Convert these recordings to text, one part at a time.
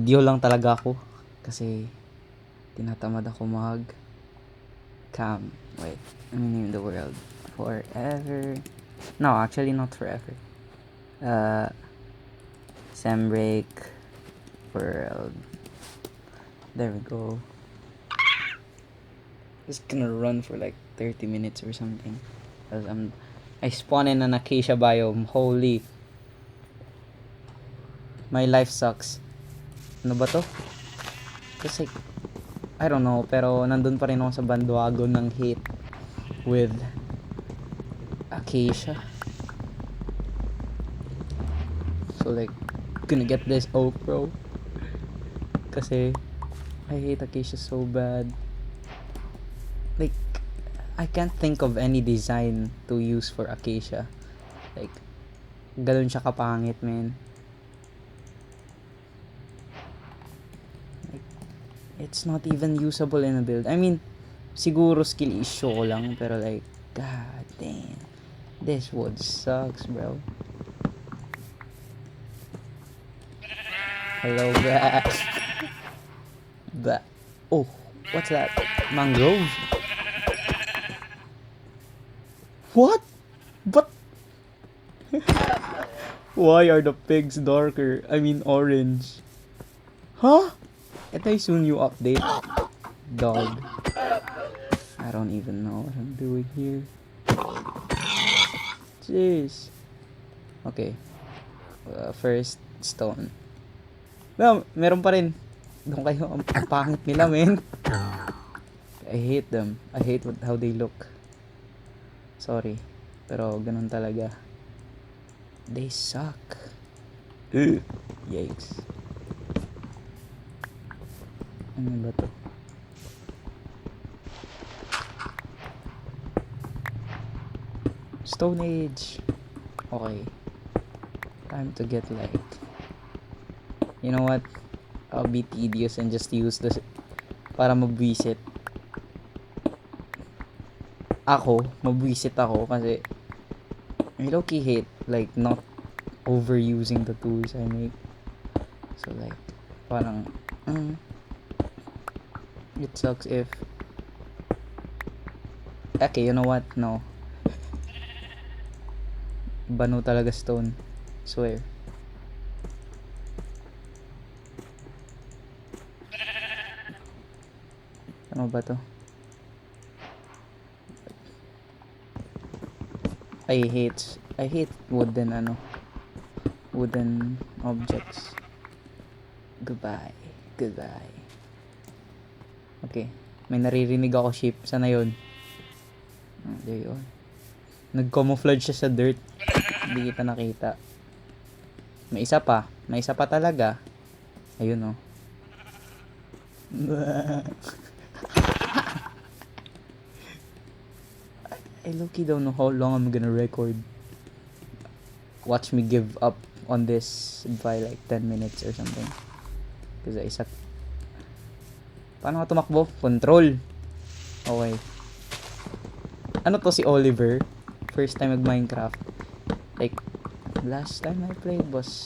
Video lang talaga ako kasi tinatamad ako mag cam. Wait, let me name the world. Forever. No, actually not forever. Sembreak world. There we go. Just gonna run for like 30 minutes or something. Cause I spawn in an acacia biome. Holy. My life sucks. Ano ba to? Kasi I don't know, pero nandun pa rin ako sa bandwagon ng hate with acacia. So like, gonna get this oak, bro. Kasi I hate acacia so bad. Like, I can't think of any design to use for acacia. Like, ganun siya kapangit, man. Like, it's not even usable in a build. I mean, siguro skill issue ko lang, pero like, god damn. This wood sucks, bro. Hello, back. But, oh, what's that? Mangrove? What? But why are the pigs darker? I mean orange. Huh? Ito yung soon new update. Dog. I don't even know what I'm doing here. Jeez. Okay. First stone. Well, meron pa rin. Doon kayo. Ang pangit nila, man. I hate them. I hate how they look. Sorry. Pero ganun talaga. They suck. Yikes. Ano ba to? Stone Age. Okay. Time to get like... You know what? I'll be tedious and just use this para mabwisit. Mabwisit ako kasi I low-key hate like not overusing the tools I make. So like, parang it sucks if... Okay, you know what? No. Bano talaga stone. Swear. Ano ba to? I hate wooden objects. Goodbye. Okay. May naririnig ako sheep. Sana yun? Oh, there you are. Nag-camouflage siya sa dirt. Hindi kita nakita. May isa pa talaga. Ayun, oh. I low-key don't know how long I'm gonna record. Watch me give up on this by like 10 minutes or something. Kasi isa... Paano ka tumakbo? Control. Okay. Ano to si Oliver? First time mag-Minecraft. Like, last time I played was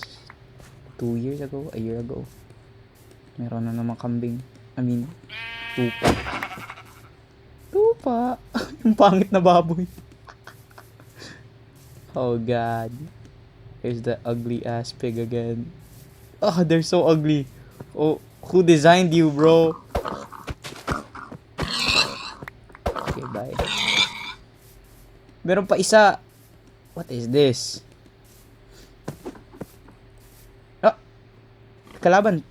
2 years ago, a year ago. Meron na naman kambing. I mean, tupa. Yung pangit na baboy. Oh god. Here's the ugly ass pig again. Oh, they're so ugly. Oh, who designed you, bro? Okay, bye. Meron pa isa. What is this? Ah, kalaban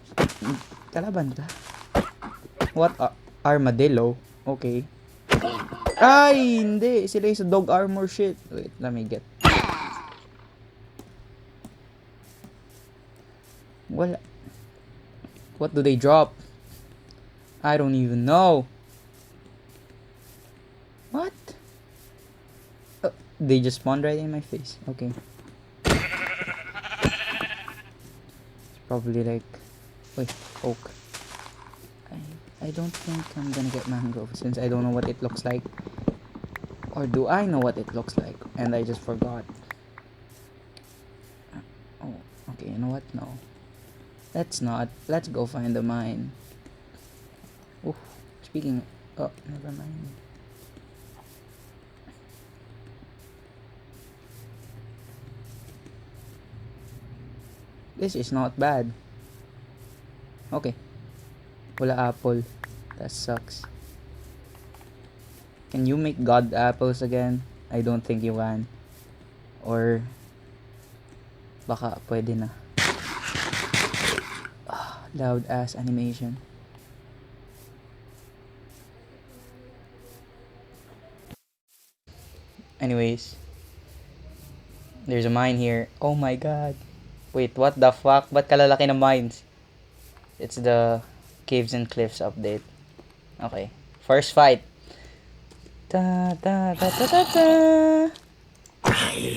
ka? What? Armadillo? Okay. Ay, hindi. Sila yung sa dog armor shit. Wait, let me get. Wala. What do they drop? I don't even know. What? They just spawned right in my face. Okay. It's probably like... Wait, oak. I don't think I'm gonna get mangrove since I don't know what it looks like. Or do I know what it looks like and I just forgot? Oh, okay, you know what? No. Let's not. Let's go find the mine. Oh, speaking. Oh, never mind. This is not bad. Okay. Wala apple. That sucks. Can you make god apples again? I don't think you can. Or baka pwede na. Loud ass animation. Anyways, there's a mine here. Oh my god. Wait, what the fuck? Ba't kalalaki ng mines? It's the Caves and Cliffs update. Okay. First fight. Ta ta ta ta ta ta.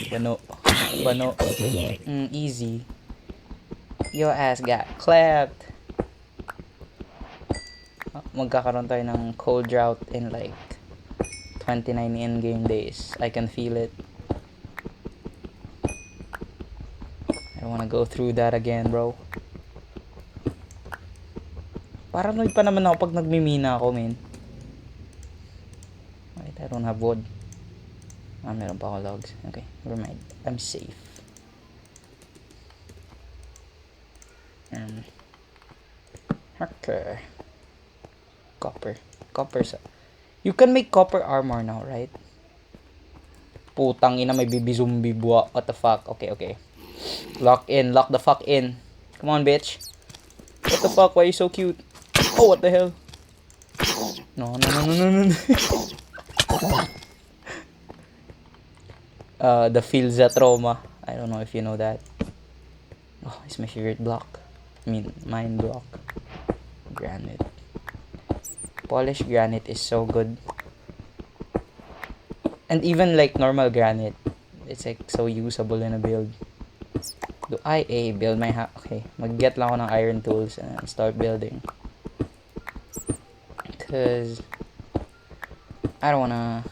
Bano. Bano. Easy. Your ass got clapped. Magkakaroon tayo ng cold drought in like 29 in-game days. I can feel it. I don't wanna go through that again, bro. Paranoid pa naman ako pag nagmimina ako, man. Wait, I don't have wood. Meron pa ako logs. Okay, never mind. I'm safe. Okay. Copper sa... You can make copper armor now, right? Putang ina, may bibi zombie buwa. What the fuck? Okay. Lock the fuck in. Come on, bitch. What the fuck? Why are you so cute? Oh, what the hell? No. The Filza trauma. I don't know if you know that. Oh, it's my favorite block. I mean, mine block. Granite. Polished granite is so good. And even like normal granite, it's like so usable in a build. Do I build my house? Okay, mag-get lang ako ng iron tools and start building. Cause I don't wanna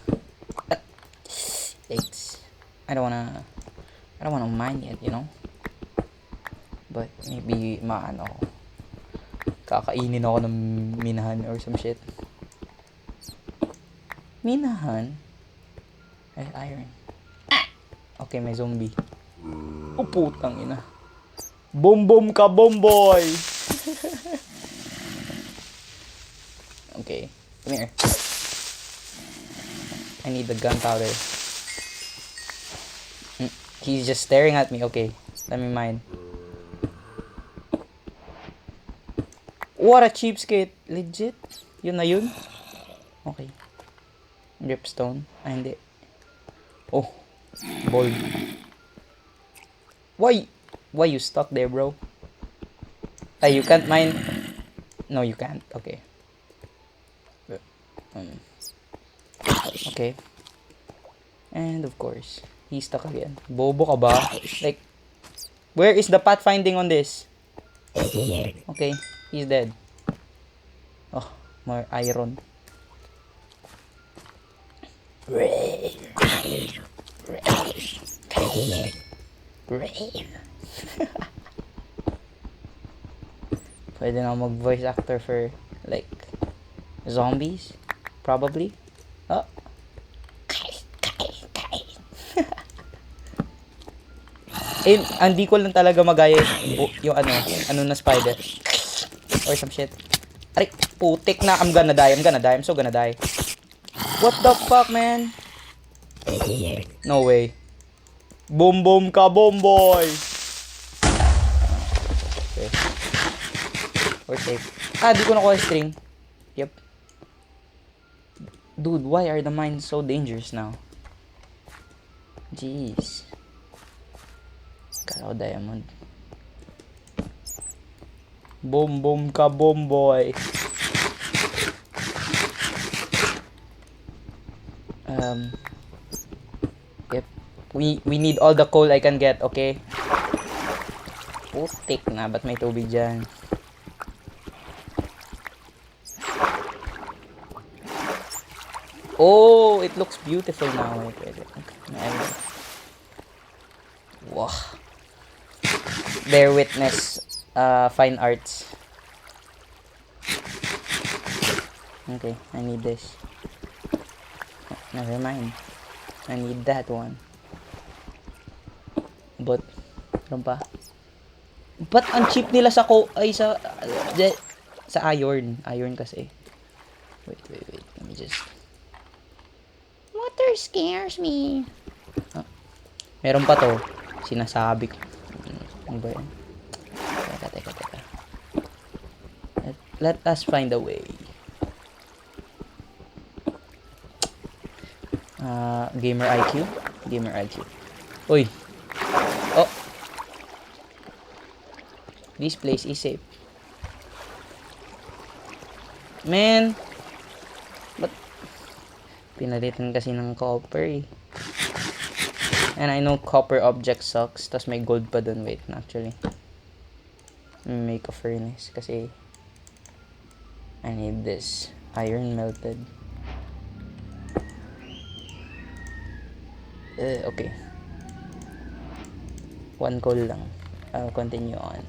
I don't wanna mine yet, you know? But maybe kakainin ako ng minahan or some shit. Minahan? Ay, iron. Okay, may zombie. Oh, putang ina. Boom ka, bomboy! Okay, come here. I need the gunpowder. He's just staring at me. Okay, let me mine. What a cheapskate. Legit? Yun na yun? Okay. Dripstone. Hindi. Oh. Bold. Why you stuck there, bro? You can't mine? No, you can't. Okay. Okay. And of course, he's stuck again. Bobo ka ba? Like, where is the pathfinding on this? Okay, he's dead. Oh, more iron. Pwede na mag-voice actor for like zombies, probably. Oh. Hindi ko lang talaga magaya yung ano na spider or some shit. Aray, putik na. I'm gonna die. I'm so gonna die. What the fuck, man? No way. Boom ka, bomboy. Okay. We're safe. Di ko nakuha string. Yep. Dude, why are the mines so dangerous now? Jeez. Kala ko diamond. Boom ka, bomboy. Yep. We need all the coal I can get, okay? Putik na, ba't may tubig dyan? Oh, it looks beautiful now. Wait. Wow. Bear witness Fine arts. Okay, I need this. Never mind. I need that one. But, ano pa? But ang cheap nila sa sa iron. Iron kasi. Wait. Let me just... Water scares me. Ah, meron pa to. Sinasabi ko. Ano ba yan? Teka. Let us find a way. Gamer IQ. Uy. Oh. This place is safe. Man. But pinalitan kasi ng copper eh. And I know copper object sucks. Tas may gold pa dun. Wait, actually. Make a furnace. Kasi I need this. Iron melted. Okay. One coal lang. I'll continue on.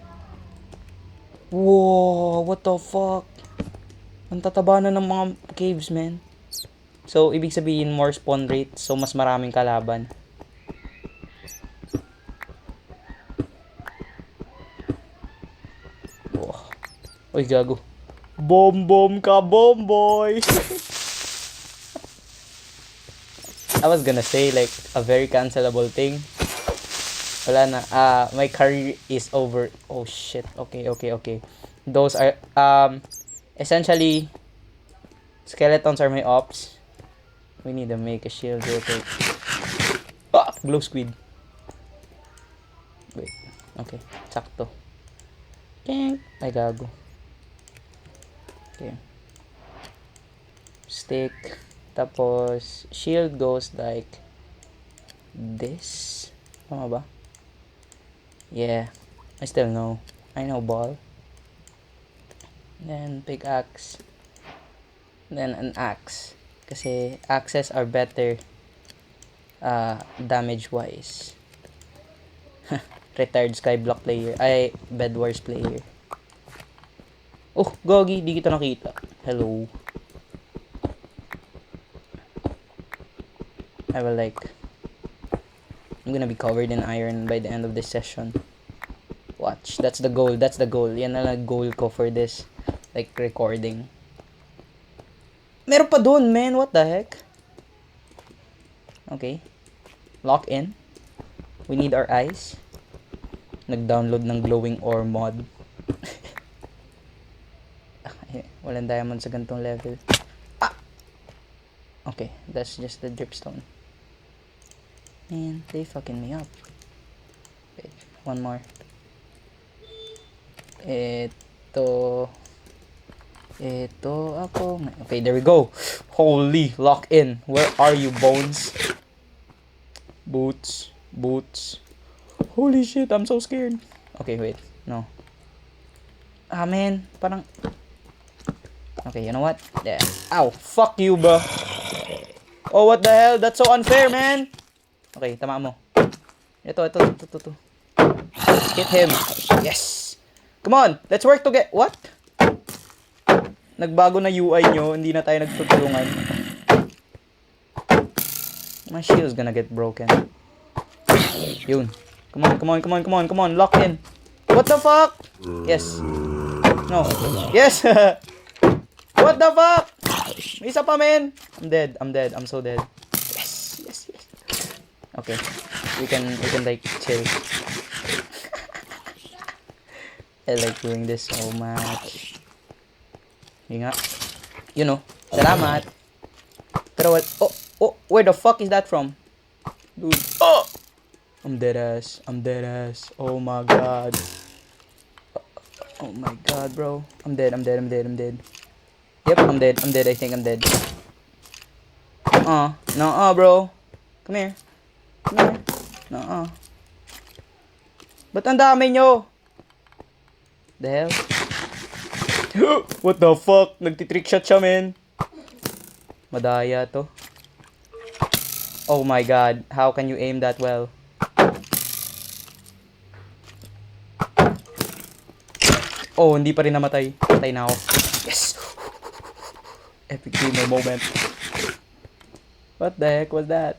Whoa! What the fuck? Ang tataba na ng mga caves, man. So, ibig sabihin, more spawn rate. So, mas maraming kalaban. Wow. Uy, gago. Bomb ka, boy! I was gonna say, like, a very cancelable thing. Wala na. My career is over. Oh, shit. Okay. Those are, essentially, skeletons are my ops. We need to make a shield real quick. Glow squid. Wait. Okay. Sakto. Ay, gago. Okay. Stick. Tapos, shield goes like this. Tama ba? Yeah. I still know. I know ball. Then, pickaxe. Then, an axe. Kasi, axes are better damage-wise. Retired Skyblock player. Ay, Bed Wars player. Oh, gogi. Di kita nakita. Hello. I will like... I'm gonna be covered in iron by the end of this session. Watch. That's the goal. Yan na lang goal ko for this. Like, recording. Meron pa dun, man. What the heck? Okay. Lock in. We need our eyes. Nag-download ng glowing ore mod. Walang diamond sa gantong level. Okay, that's just the dripstone. Man, they fucking me up. Wait, one more. Ito ako. Okay, there we go. Holy, lock in. Where are you, Bones? Boots. Holy shit, I'm so scared. Okay, wait. No. Man, parang... Okay, you know what? Yeah. Ow, fuck you, bro. Oh, what the hell? That's so unfair, man. Okay, tama mo. Ito. Hit him. Yes. Come on, let's work together. What? Nagbago na UI nyo, hindi na tayo nagtutulungan. My shield's gonna get broken. Yun. Come on, lock in. What the fuck? Yes. No. Yes. What the fuck? May isa pa, man. I'm dead. I'm so dead. Yes. Okay. We can like chill. I like doing this so much. Yun nga. You know. Salamat. Pero what? Oh, where the fuck is that from? Dude. Oh! I'm dead ass. Oh my god. Oh my god, bro. I'm dead. Yep, I'm dead. I think I'm dead. No, bro. Come here. No. Ba't ang dami nyo? The hell? What the fuck? Nagtitrick shot siya, man. Madaya to. Oh my god. How can you aim that well? Oh, hindi pa rin namatay. Patay na ako. Yes! Epic gamer moment. What the heck was that?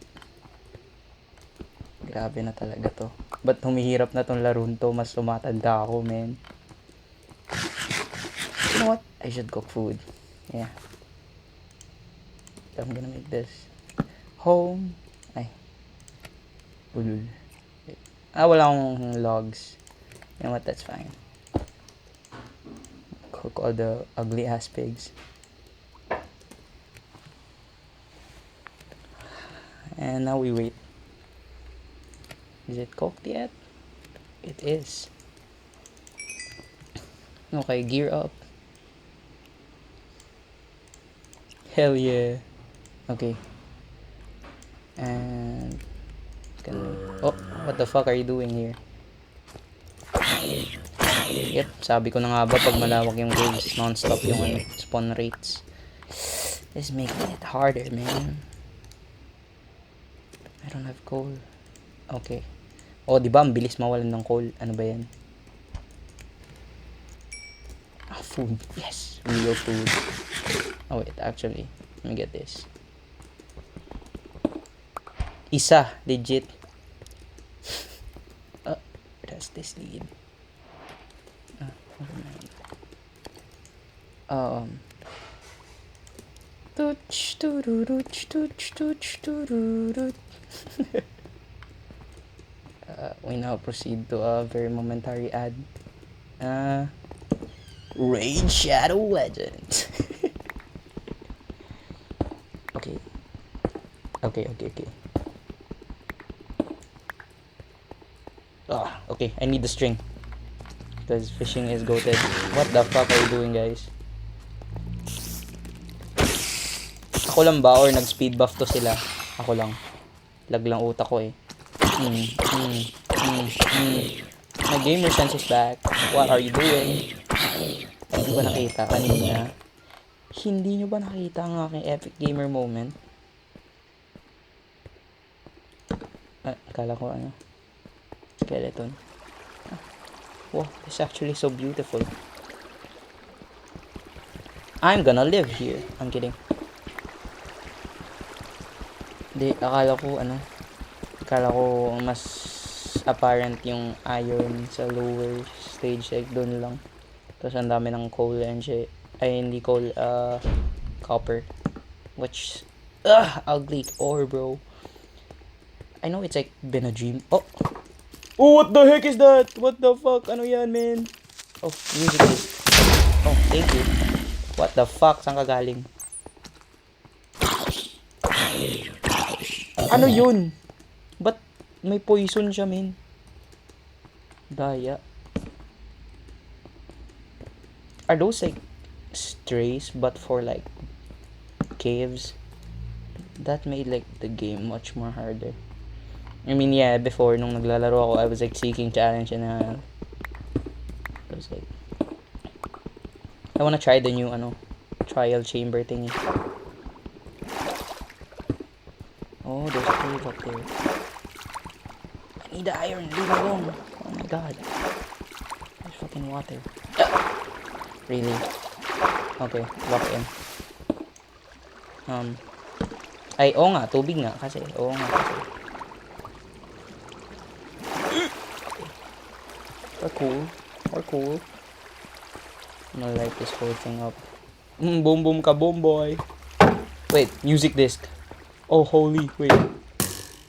Grabe na talaga to. Ba't humihirap na tong laruan to? Mas tumatanda ako, man. You know what? I should cook food. Yeah. I'm gonna make this. Home. Ay. Ulul. Wala akong logs. You know what? That's fine. Cook all the ugly ass pigs. And now we wait. Is it cooked yet? It is. Okay, gear up. Hell yeah. Okay. And oh, what the fuck are you doing here? Yep, sabi ko na nga ba pag malawak yung waves, non-stop yung spawn rates. This is making it harder, man. I don't have coal. Okay. Oh, di ba ang bilis mawalan ng coal? Ano ba yan? Ah, food. Yes, real food. Oh wait, actually, let me get this. Isa, legit. Where does this lead? Never mind. We now proceed to a very momentary ad. Raid Shadow Legends. Okay. Okay, I need the string. Because fishing is goated. What the fuck are you doing, guys? Ako lang ba or nag-speed buff to sila? Ako lang. Lag lang utak ko eh. My gamer sense is back. What are you doing? Hindi ba nakita kanina? Hindi nyo ba nakita ang aking epic gamer moment? Akala ko ano? Skeleton. Wow, it's actually so beautiful. I'm gonna live here. I'm kidding. Akala ko mas apparent yung iron sa lower stage, like doon lang. Tapos ang dami ng coal and shit. Ay, hindi coal, copper. Which, ugly ore, bro. I know it's like been a dream. Oh, what the heck is that? What the fuck? Ano yan, man? Oh, music disc. Oh, thank you. What the fuck? Saan ka galing? Ano yun? Ba't may poison siya, man? Daya. Are those like strays but for like caves? That made like the game much more harder. I mean, yeah, before nung naglalaro ako, I was like seeking challenge and I was like, I wanna try the new trial chamber thingy. Oh, there's a cave up there. I need the iron, leave me alone. Oh my god. There's fucking water. Really? Okay, lock in. Ay, oo nga, tubig nga kasi. Oo nga kasi. Or cool. I'm gonna light this whole thing up. Boom boom ka boom boy. Wait, music disc. Oh, holy, wait.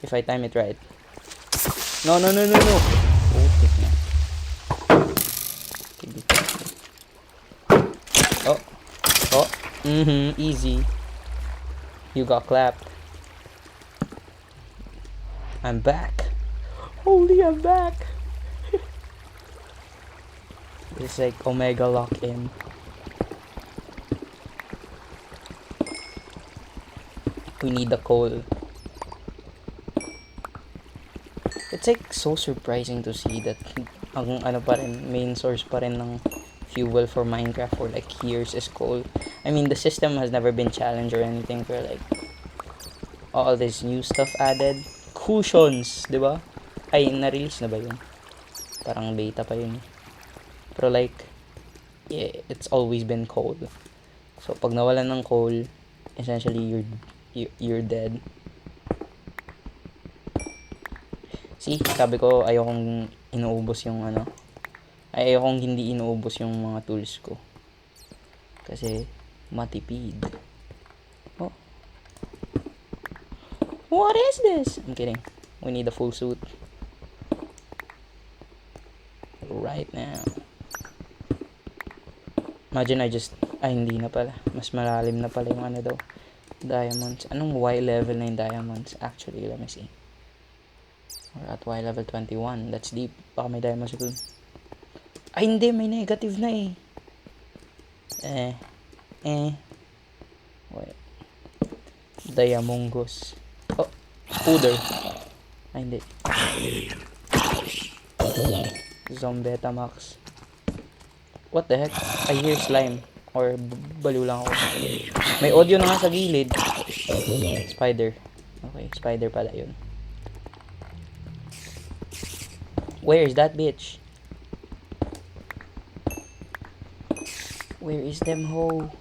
If I time it right. No. Oh, take na. Oh. Easy. You got clapped. I'm back. Holy, I'm back. It's like Omega lock-in. We need the coal. It's like so surprising to see that ang main source pa rin ng fuel for Minecraft for like years is coal. I mean, the system has never been challenged or anything for like all this new stuff added. Cushions, di ba? Ay, na-release na ba yun? Parang beta pa yun. Pero like, it's always been coal. So, pag nawalan ng coal, essentially, you're dead. See, sabi ko, ayokong inuubos yung ayokong hindi inuubos yung mga tools ko. Kasi, matipid. Oh. What is this? I'm kidding. We need a full suit. Right now. Imagine hindi na pala. Mas malalim na pala yung daw. Diamonds. Anong Y level na yung diamonds? Actually, let me see. We're at Y level 21. That's deep. Baka may diamonds dun. Ay, hindi. May negative na eh. Wait. Diamongos. Oh, Pooder. Ay, hindi. Zombetamax. What the heck? I hear slime. Or baliw lang ako. May audio na nga sa gilid. Spider. Okay, spider pala yun. Where is that bitch? Where is them ho?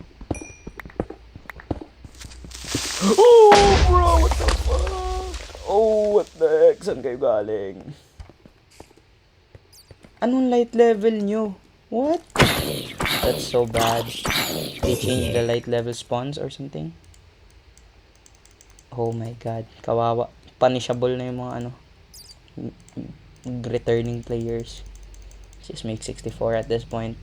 Oh, bro! What the fuck? Oh, what the heck? Saan kayo galing? Anong light level nyo? What? That's so bad. They changed the light level spawns or something? Oh my god. Kawawa. Punishable na yung mga returning players. Just make 64 at this point.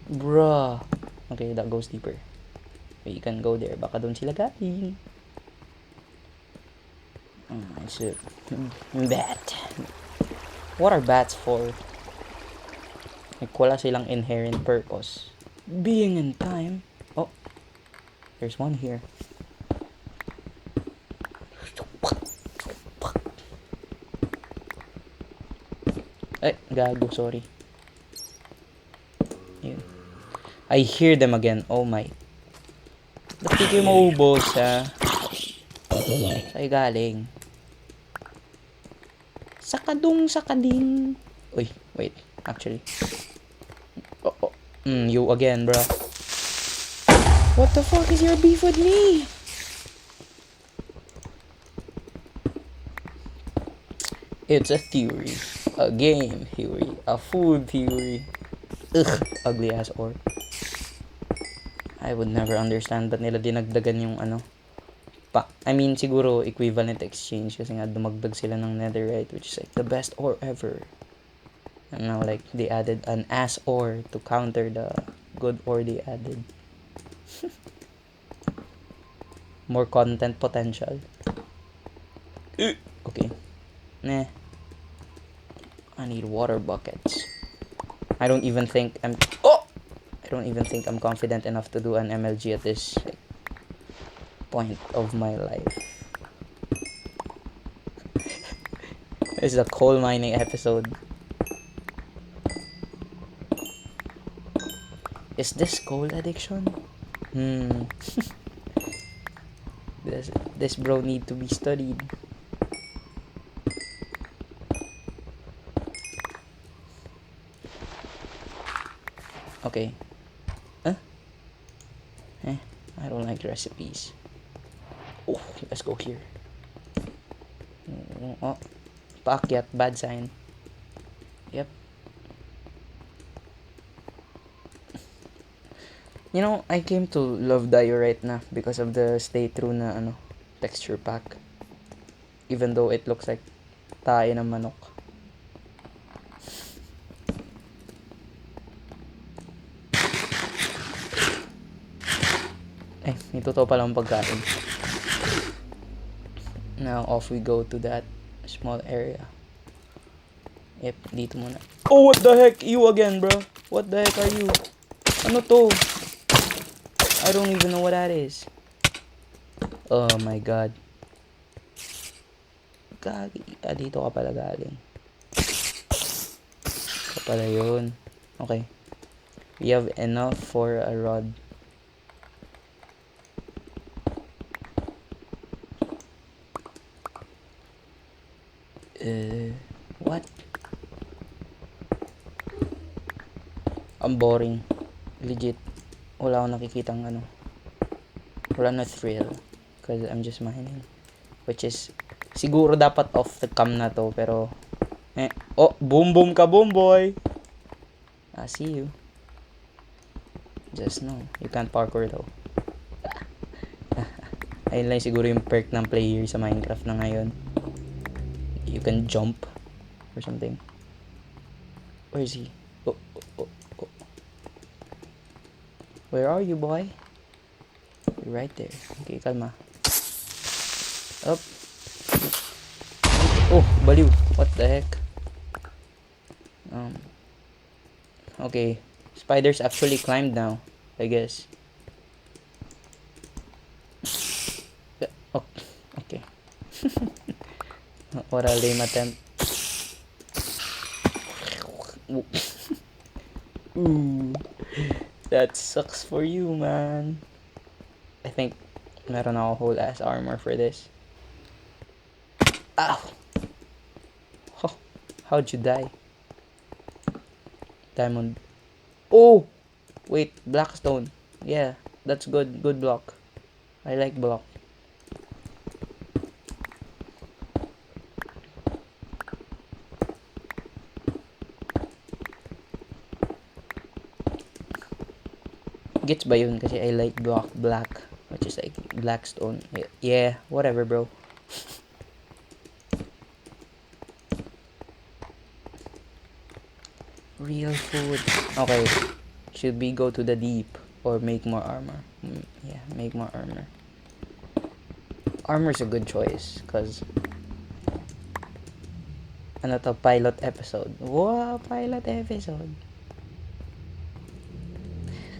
Bruh. Okay, that goes deeper. You can go there. Baka doon sila galing. It's a bat. What are bats for? Like, wala silang inherent purpose. Being in time. Oh. There's one here. Ay, gago, sorry. Yun. I hear them again. Oh my. Ba't di kayo maubos, ha? Sa'yo galing. Sakading. Uy, wait. Actually. Oh. You again, bro. What the fuck is your beef with me? It's a theory. A game theory. A food theory. Ugh, ugly ass ore. I would never understand ba't nila dinagdagan yung I mean, siguro equivalent exchange kasi nga dumagdag sila ng netherite, which is like the best ore ever. And now like they added an ass ore to counter the good ore they added. More content potential. Okay. Nah. I need water buckets. I don't even think I'm confident enough to do an MLG at this point of my life. This is a coal mining episode. Is this coal addiction? This bro need to be studied. Okay. I don't like recipes. Oh, let's go here. Oh, paakyat, bad sign. Yep. You know, I came to love diorite na because of the stay true na texture pack. Even though it looks like tae ng manok. May totoo palang pagkain. Now, off we go to that small area. Yep, dito muna. Oh, what the heck? You again, bro. What the heck are you? Ano to? I don't even know what that is. Oh my god. Dito ka pala galing. Ito pala yun. Okay. We have enough for a rod. What? ang boring. Legit. Wala akong nakikitang ano. Wala na thrill. Because I'm just mining. Which is, siguro dapat off the cam na to, pero, oh, boom boom ka boom boy! I see you. Just no, you can't parkour though. Ayun lang siguro yung perk ng player sa Minecraft na ngayon. You can jump or something. Where is he? Oh. Where are you, boy? You're right there. Okay, kalma. Up. Oh, baliw. What the heck? Okay. Spiders actually climbed now, I guess. Oh, okay. What a lame attempt. Ooh. That sucks for you, man. I think meron ako whole ass armor for this. Ow! Oh, how'd you die? Diamond. Oh! Wait, blackstone. Yeah, that's good. Good block. I like block. Gets ba yun? Kasi I like block black. Which is like blackstone. Yeah, whatever, bro. Real food. Okay. Should we go to the deep or make more armor? Yeah, make more armor. Armor's a good choice because ano to, pilot episode. Wow, pilot episode.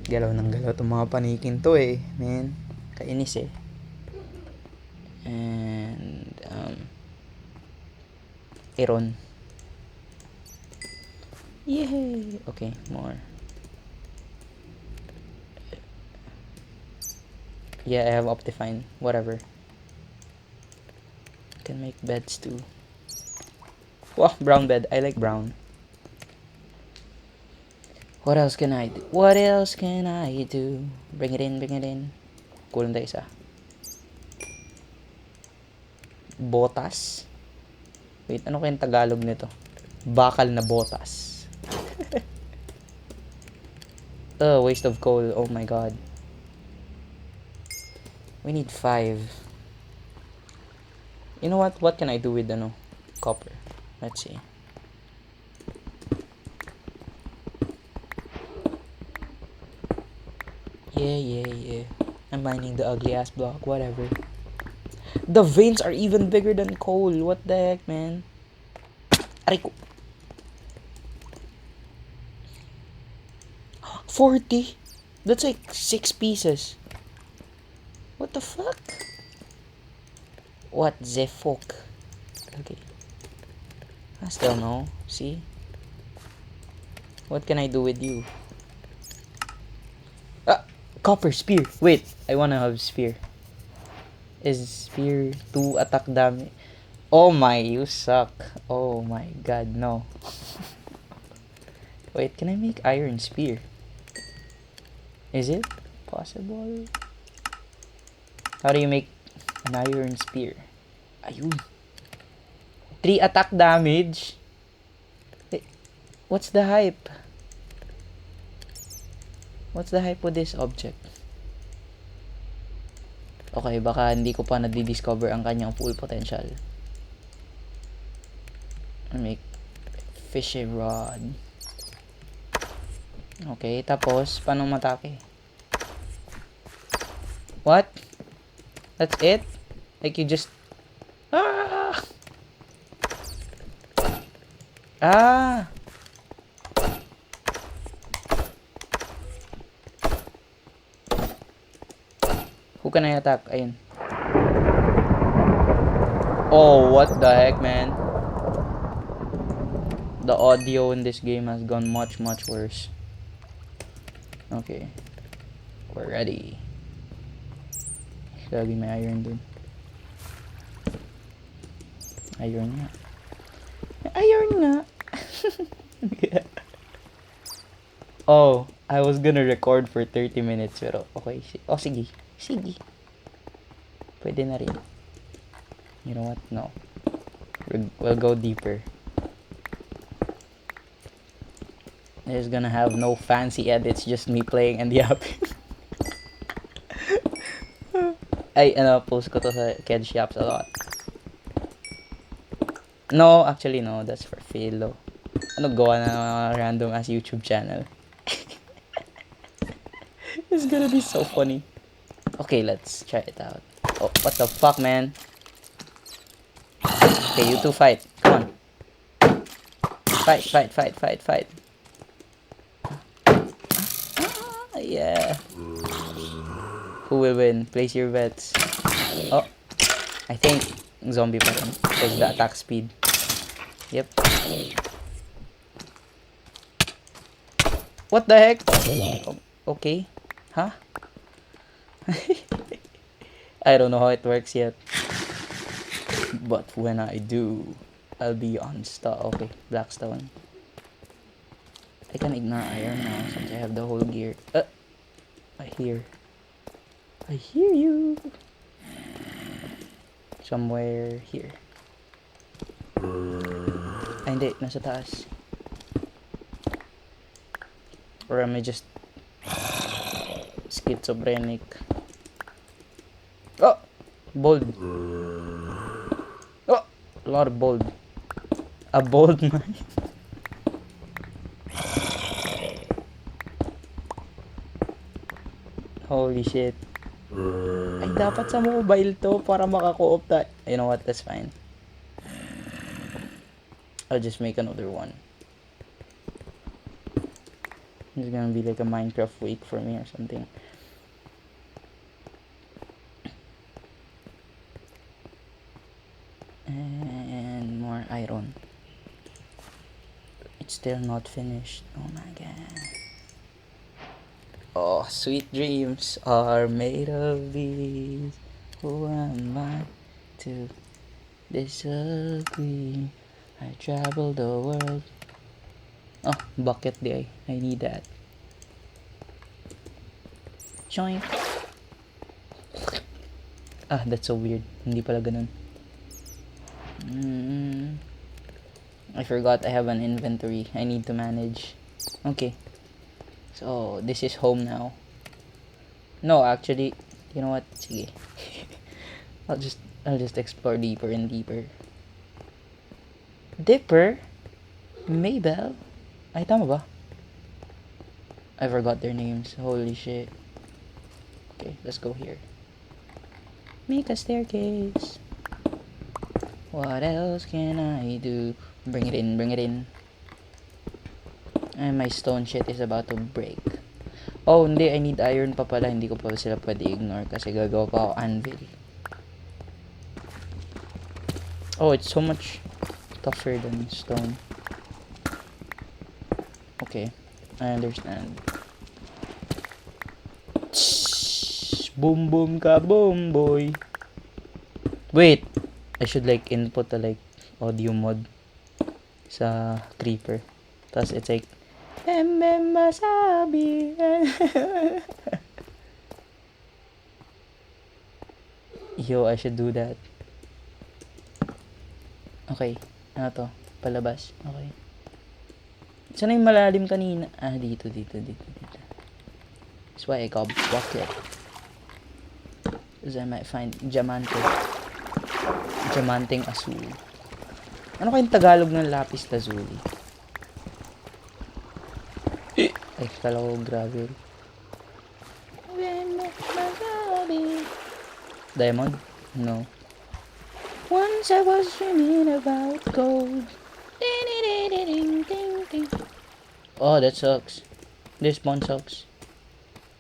Galaw ng galaw itong mga panikin to man. Kainis And Iron. Yay! Okay, more. Yeah, I have Optifine. Whatever. Can make beds too. Wow, brown bed. I like brown. What else can I do? What else can I do? Bring it in, bring it in. Kulang tayo isa. Botas? Wait, ano kayang Tagalog nito? Bakal na botas. Oh, waste of coal. Oh my god. We need 5. You know what? What can I do with copper? Let's see. Yeah. I'm mining the ugly ass block. Whatever. The veins are even bigger than coal. What the heck, man? Ariko. 40? That's like 6 pieces. What the fuck? What the fuck? Okay. I still know. See? What can I do with you? Copper spear. Wait, I wanna have spear. Is spear 2 attack damage? Oh my, you suck. Oh my god, no. Wait, can I make iron spear? Is it possible? How do you make an iron spear? Ayun. 3 attack damage? What's the hype? What's the hype with this object? Okay, baka hindi ko pa na-discover ang kanyang full potential. I make fishy rod. Okay, tapos paano matake? What? That's it? Like you just Ah! Who can I attack? Ayun. Oh, what the heck, man? The audio in this game has gone much worse. Okay. We're ready. Lagi may iron dun. Iron nga. Iron nga. Yeah. Oh, I was gonna record for 30 minutes pero okay. Oh, sige. Sige. Pwede na rin. You know what? No. We'll go deeper. There's gonna have no fancy edits, just me playing and yapping. Ay, post ko to sa Ked Shops a lot. No, actually no, that's for Philo. Gawa na random ass YouTube channel. It's gonna be so funny. Okay, let's try it out. Oh, what the fuck, man? Okay, you two fight. Come on. Fight. Yeah. Who will win? Place your bets. Oh, I think zombie pa rin. Because the attack speed. Yep. What the heck? Okay. Huh? I don't know how it works yet. But when I do, I'll be unstuck. Okay, Blackstone. I can ignore iron now since I have the whole gear. I hear you. Somewhere here. Ay, hindi. Nasa taas. Or am I just schizophrenic? Oh! Bold. Oh! A lot of bold. A bold man. Holy shit. Ay, dapat sa mobile to para maka-co-op tayo. You know what? That's fine. I'll just make another one. It's gonna be like a Minecraft week for me or something. And more iron. It's still not finished. Oh my god. Oh, sweet dreams are made of these. Who am I to disagree? I travel the world. Oh, bucket day. I need that. Join. Ah, that's so weird. Hindi pala ganun. I forgot I have an inventory I need to manage. Okay. So, this is home now. No, actually, you know what? Sige. I'll just explore deeper and deeper. Dipper? Maybell? Ay, tama ba? I forgot their names. Holy shit. Okay, let's go here. Make a staircase. What else can I do? Bring it in, bring it in. And my stone shit is about to break. Oh, hindi. I need iron pa pala. Hindi ko pa sila pwede ignore kasi gagawa pa ako anvil. Oh, it's so much tougher than stone. Okay, I understand. Boom boom ka boom boy. Wait, I should like input a like audio mod sa creeper. Tapos it's like masabi. Yo, I should do that. Okay, ano to? Palabas. Okay. Saan yung malalim kanina? Ah, dito. That's why I got bucket. Because I might find diamante. Diamanteng asul. Ano kayong Tagalog ng lapis lazuli? Ay, kala ko gravel. Diamond? No. Once I was dreaming about gold. Oh, that sucks. This one sucks.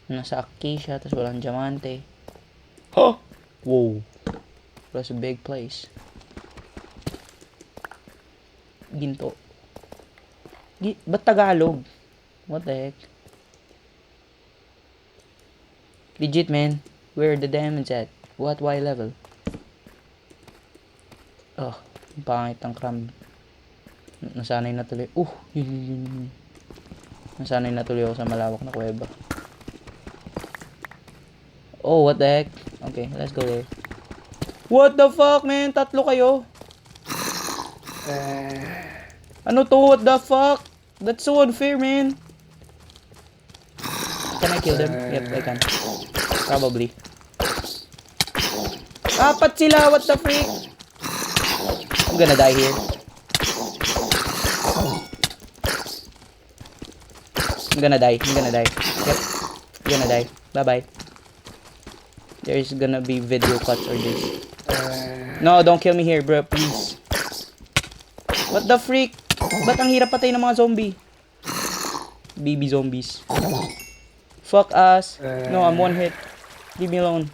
Nasa acacia, tapos walang diamante. Huh? Whoa. That's a big place. Ginto. Ba't Tagalog? What the heck? Legit, man. Where are the diamonds at? What Y level? Oh, pangit ang crumb. Nasanay na tuloy. Yun. Nasanay na tuloy ako sa malawak na kuweba. Oh, what the heck? Okay, let's go there. What the fuck, man? Tatlo kayo. Ano to? What the fuck? That's so unfair, man. Can I kill them? Yep, I can. Probably. Apat sila! What the freak? I'm gonna die here. I'm gonna die. Yep. I'm gonna die. Bye-bye. There's gonna be video cuts or this. No, don't kill me here, bro. Please. What the freak? Ba't ang hirap patay ng mga zombie? Baby zombies. Fuck us. No, I'm one hit. Leave me alone.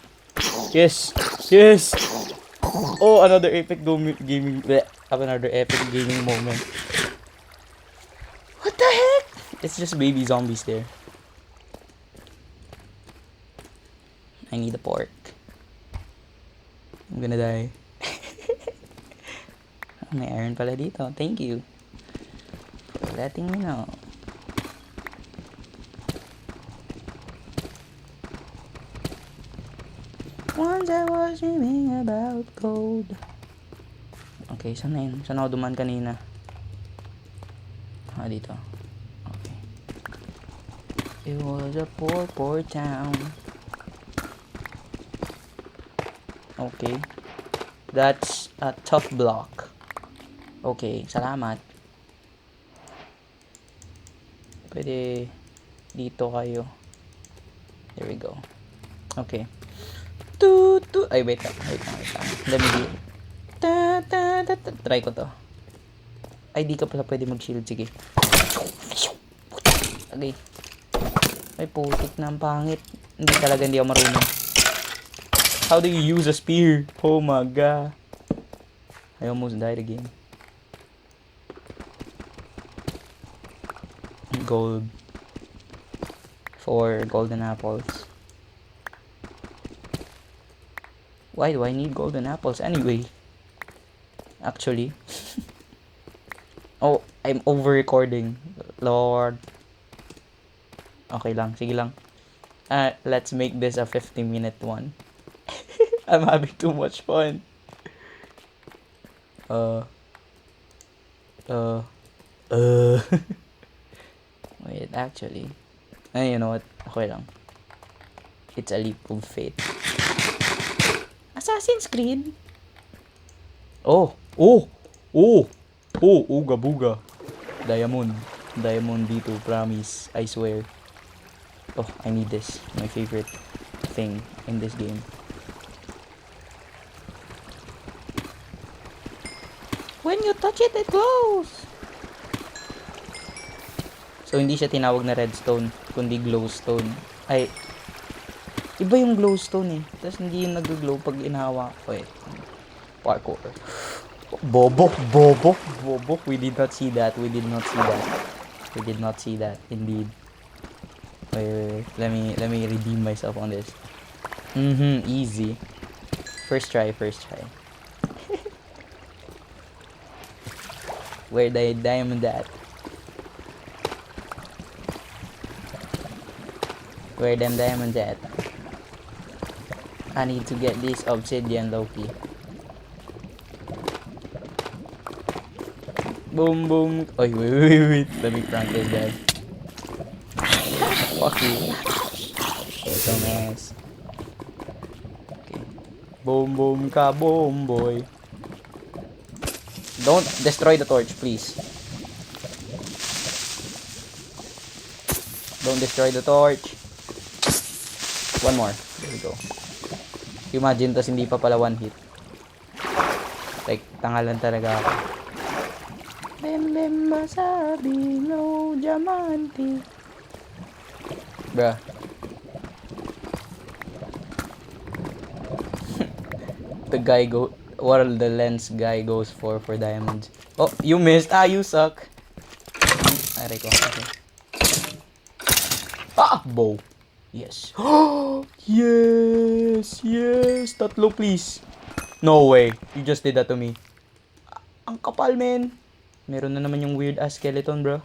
Yes. Yes. Oh, another epic gaming. Bleh. Another epic gaming moment. What the heck? It's just baby zombies there. I need a pork. I'm gonna die. May iron pala dito. Thank you for letting me know. Once I was dreaming about gold. Okay, saan na yun? Saan ako duman kanina? Dito. Okay. It was a poor town. Okay. That's a tough block. Okay, salamat. Pwede dito kayo. There we go. Okay. Ay, wait lang. Let me do it. Try ko to. Ay, di ka pala pwede mag-shield. Sige. Okay. Ay, putik na ang pangit. Hindi ako marunong. How do you use a spear? Oh my god. I almost died again. Gold. 4 golden apples. Why do I need golden apples anyway? Actually. Oh, I'm over recording. Lord. Okay lang, sige lang. Let's make this a 50-minute one. I'm having too much fun. Wait, actually. You know what? Okay lang. It's a leap of faith. Assassin's Creed? Uga buga. Diamond dito, promise. I swear. Oh, I need this. My favorite thing in this game. When you touch it, it glows! So, hindi siya tinawag na redstone, kundi glowstone. Ay, iba yung glowstone eh. Tapos hindi yung nag-glow pag inahawa ko eh. Parkour. Bobo. We did not see that. Indeed. Wait. Let me redeem myself on this. Easy. First try. Where the diamond at? Where them diamonds at? I need to get this obsidian, Loki. Boom. Oh, wait. Let me prank this guy. Fuck you. So nice. Okay. Boom ka, boom boy. Don't destroy the torch, please. Don't destroy the torch. One more. There we go. Imagine, tas hindi pa pala one hit. Like, tangalan talaga ako. Bem masabi no diamante. Bruh. The lens guy goes for diamonds. Oh, you missed. You suck. Aray ko. Okay. Bow. Yes. Yes. Tatlo, please. No way. You just did that to me. Ang kapal, man. Meron na naman yung weird ass skeleton, bro.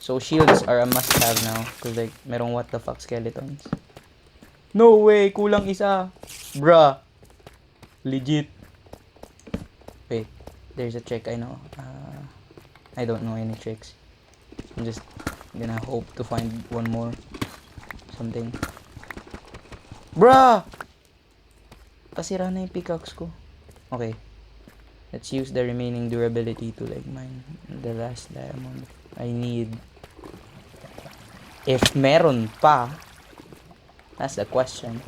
So shields are a must-have now. Cause like, merong what the fuck skeletons. No way! Kulang isa! Bruh! Legit. Wait. There's a trick I know. I don't know any tricks. I'm just gonna hope to find one more. Something. Bruh! Pasira na yung pickaxe ko. Okay. Let's use the remaining durability to like mine the last diamond I need. If meron pa. That's the question.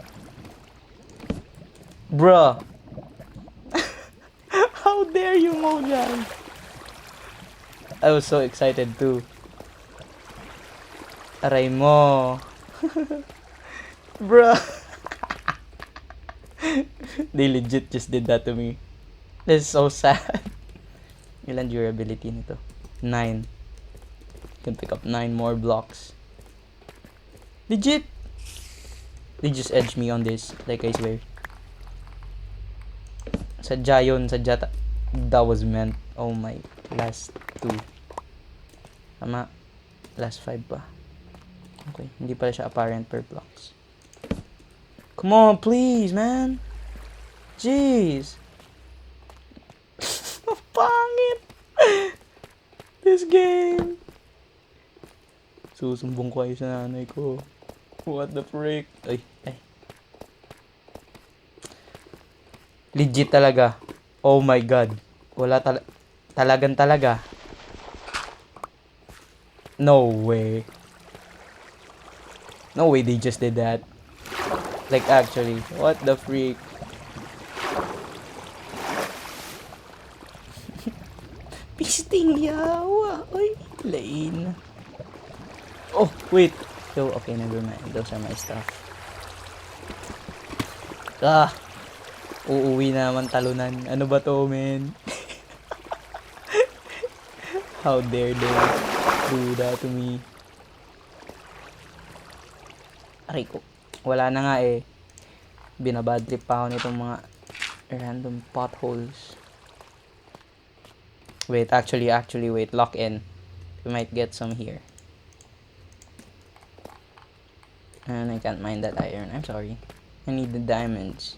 Bruh. How dare you, Mojang? I was so excited too. Aray mo. Bruh. They legit just did that to me. This is so sad. Ilan durability nito? 9. Can pick up 9 more blocks. Legit. They just edged me on this, like I swear. Sadya yun, sadya that was meant. Oh my, last 2. Tama. Last 5 pa. Okay, hindi pala siya apparent per blocks. Come on, please, man. Jeez. Pangit. This game. Susumbong ko kayo sa nanay ko. What the frick? Ay. Legit talaga. Oh my god. Wala talaga. No way. No way they just did that. Like actually. What the freak? Pisting yawa. Oy. Lane. Oh, wait. So, okay, never mind. Those are my stuff. Uuwi na naman talunan. Ano ba to, man? How dare they do that to me? Aray ko. Wala na nga eh. Binabadtrip pa ako nitong mga random potholes. Wait, actually, wait. Lock in. We might get some here. And I can't mine that iron. I'm sorry. I need the diamonds.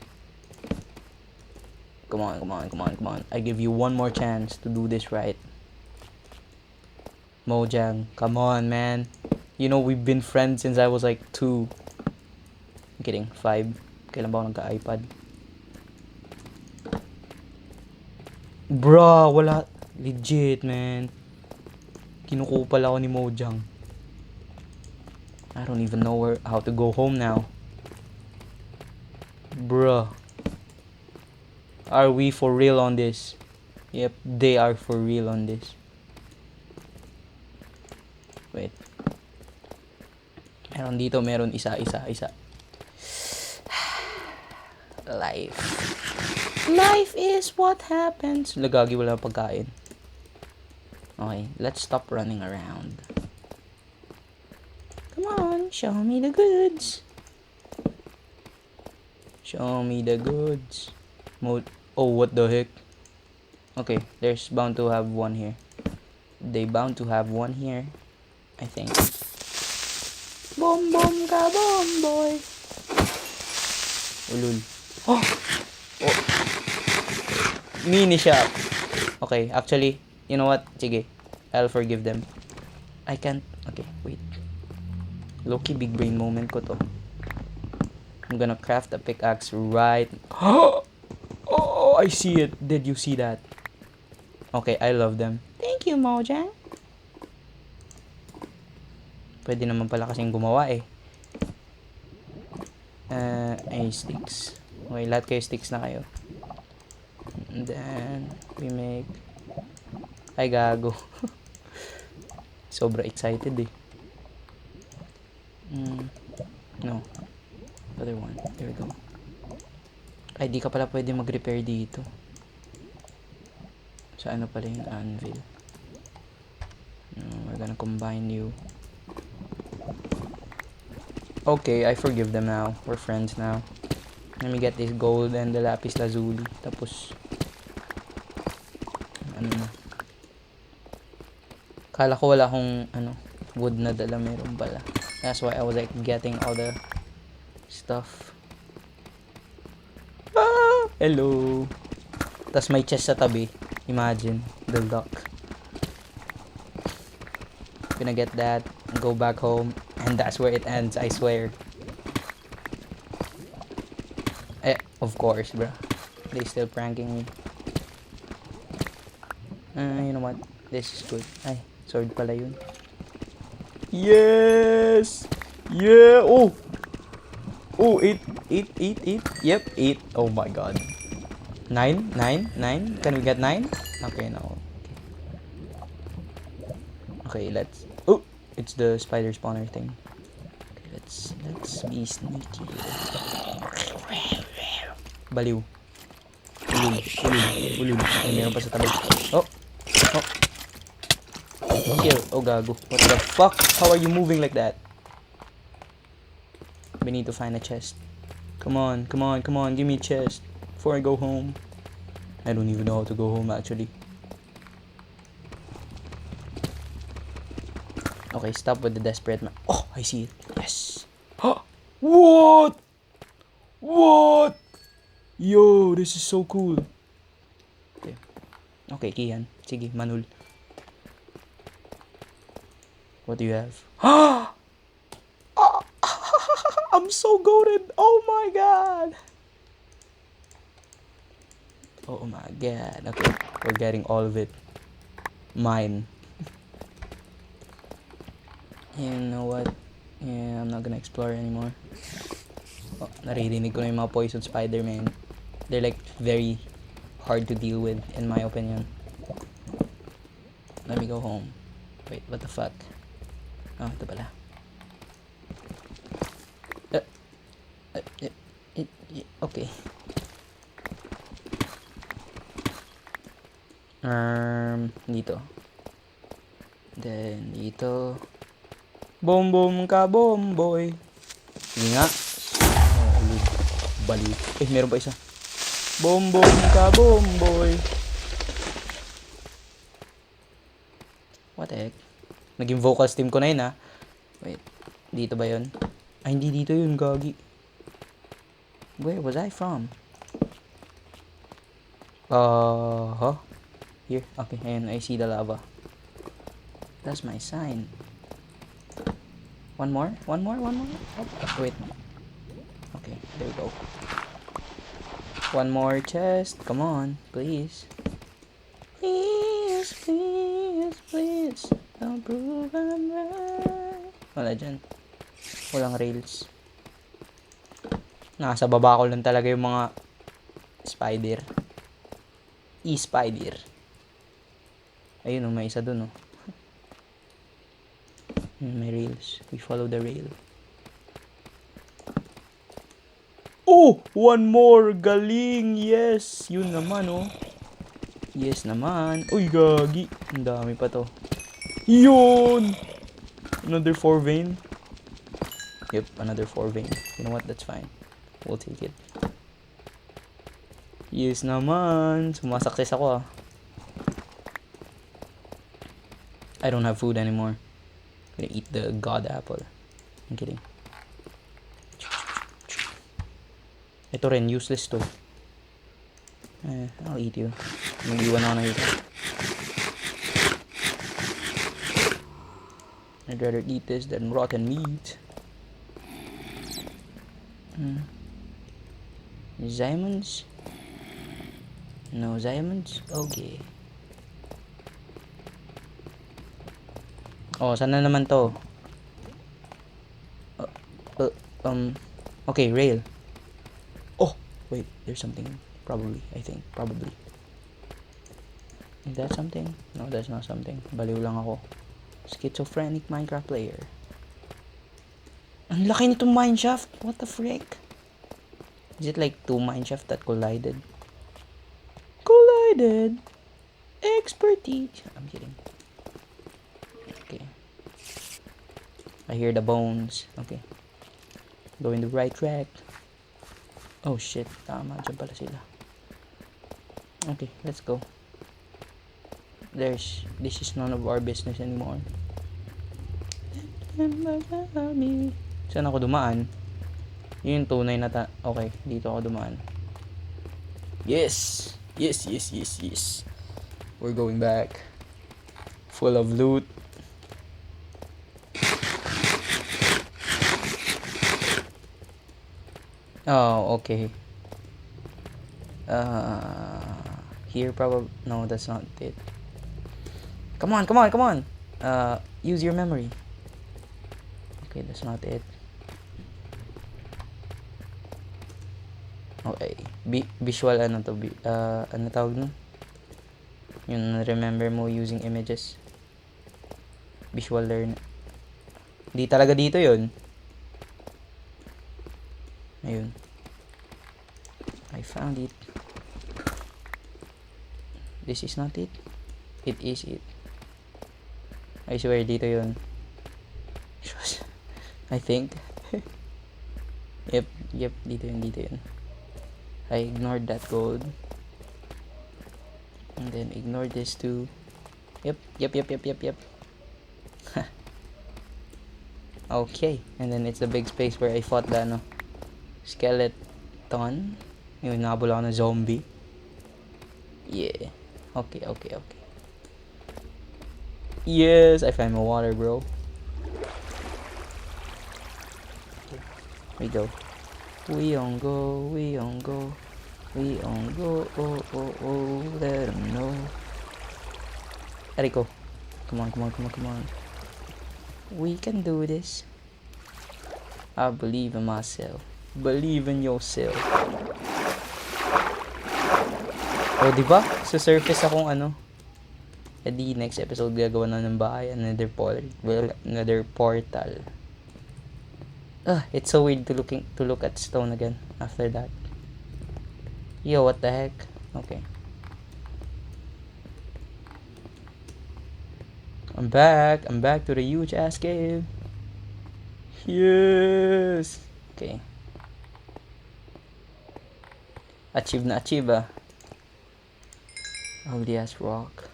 Come on. I give you one more chance to do this right. Mojang, come on, man. You know, we've been friends since I was like 2. I'm kidding, 5. Kailan ba ako nagka-iPad? Bro, wala. Legit, man. Kinukupal ako ni Mojang. I don't even know how to go home now. Bruh. Are we for real on this? Yep, they are for real on this. Wait. Meron isa. Life is what happens. Lagagi, wala pagkain. Okay, let's stop running around. Come on, show me the goods. Show me the goods. Oh, what the heck? Okay, there's bound to have one here. They bound to have one here, I think. Bom ka bom boy. Ulul. Oh. Mini shop. Okay, actually, you know what? Sige, I'll forgive them. I can't. Okay, wait. Low-key big brain moment ko to. I'm gonna craft a pickaxe right. Oh, I see it. Did you see that? Okay, I love them. Thank you, Mojang. Pwede naman pala kasing gumawa eh. Ay, sticks. Okay, lahat kayo sticks na kayo. And then, we make... Ay, gago. Sobra excited eh. No. Other one. There we go. Ay, di ka pala pwede mag-repair dito. Sa ano pala yung anvil. We're gonna combine you. Okay, I forgive them now. We're friends now. Let me get this gold and the lapis lazuli. Tapos, ano na. Kala ko wala akong, wood na dala meron pala. That's why I was like getting all the stuff. Ah! Hello. Tas may chest sa tabi. Imagine the luck. Gonna get that, go back home, and that's where it ends, I swear. Of course, bro. They still pranking me. You know what? This is good. Ay, sword pala yun. Yes! Yeah! Oh! Oh, 8. Yep, 8. Oh my god. 9? Can we get 9? Okay, no. Okay, let's... Oh! It's the spider spawner thing. Okay, let's be sneaky. Baliw. Ulul. Ay, meron pa sa tabi. Oh! Chill. Oh, gago. What the fuck? How are you moving like that? We need to find a chest. Come on. Give me a chest before I go home. I don't even know how to go home, actually. Okay, stop with the desperate man. Oh, I see it. Yes. Huh? What? Yo, this is so cool. Okay, Kian. Sige, Manul. What do you have? I'm so goated. Oh my god. Okay, we're getting all of it. Mine. You know what? Yeah, I'm not gonna explore anymore. Oh, naririnig ko na yung mga poison spider, man. They're like very hard to deal with, in my opinion. Let me go home. Wait, what the fuck? Oh, ito pala. Okay. Dito. Then, dito. Boom ka, boy. Sige nga. Oh, baliw. Meron pa isa. Boom ka, boy. What the heck? Naging vocals team ko na yun, ha? Wait. Dito ba yun? Ay, hindi dito yun, gagi. Where was I from? Huh? Here. Okay, ayun. I see the lava. That's my sign. One more? Oh, wait. Okay, there we go. One more chest. Come on, please. Please. Don't prove I'm right. Wala dyan. Walang rails. Nasa baba ko lang talaga yung mga spider. E-spider. Ayun, may isa dun, oh. May rails. We follow the rail. Oh! One more! Galing! Yes! Yun naman, oh. Yes naman. Uy, gagi. Ang dami pa to. Yun! Another 4 vein. Yep, another 4 vein. You know what? That's fine. We'll take it. Yes naman. Sumasakses ako, ah. I don't have food anymore. I'm gonna eat the god apple. I'm kidding. Ito rin, useless to. I'll eat you. Mag-iwan ako na ito. I'd rather eat this than rotten meat. Diamonds? No diamonds? Okay. Oh, saan na naman to? Okay, rail. Oh, wait, there's something. Probably. Is that something? No, that's not something. Baliw lang ako. Schizophrenic Minecraft player. Ang laki nitong mineshaft. What the frick? Is it like 2 mineshaft that collided? Expertise. I'm kidding. Okay. I hear the bones. Okay. Going the right track. Oh shit. Tama. Diyan pala sila. Okay. Let's go. This is none of our business anymore. Saan ako dumaan? Yun yung tunay na okay, dito ako dumaan. Yes! Yes, yes, yes, yes. We're going back. Full of loot. Oh, okay. Here probably... No, that's not it. Come on, come on, come on! Use your memory. Okay, that's not it. Okay. Visual ano to? Ano tawag nun? Yung remember mo using images. Visual learn. Di talaga dito yun. Ayun. I found it. This is not it. It is it. I swear dito yun. I think. Yep, dito yun. I ignored that gold. And then ignore this too. Yep. Okay, and then it's the big space where I fought the skeleton. Yung nabula ako ng zombie. Yeah. Okay. Yes, I found my water, bro. We go. We on go. Oh, let them know. Eriko. Come on. We can do this. I believe in myself. Believe in yourself. Oh, diba? Sa surface akong di next episode gagawa na ng bahay. Another portal. It's so weird to look at stone again after that. Yo, what the heck? Okay. I'm back to the huge ass cave. Yes. Okay. Achieve ah. Ugly ass rock.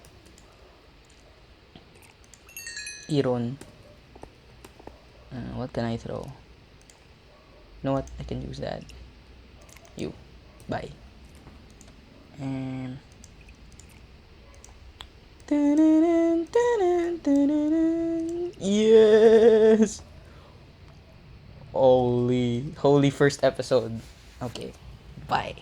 Iron. What can I throw? You know what? I can use that. You. Bye. Yes. Holy first episode. Okay. Bye.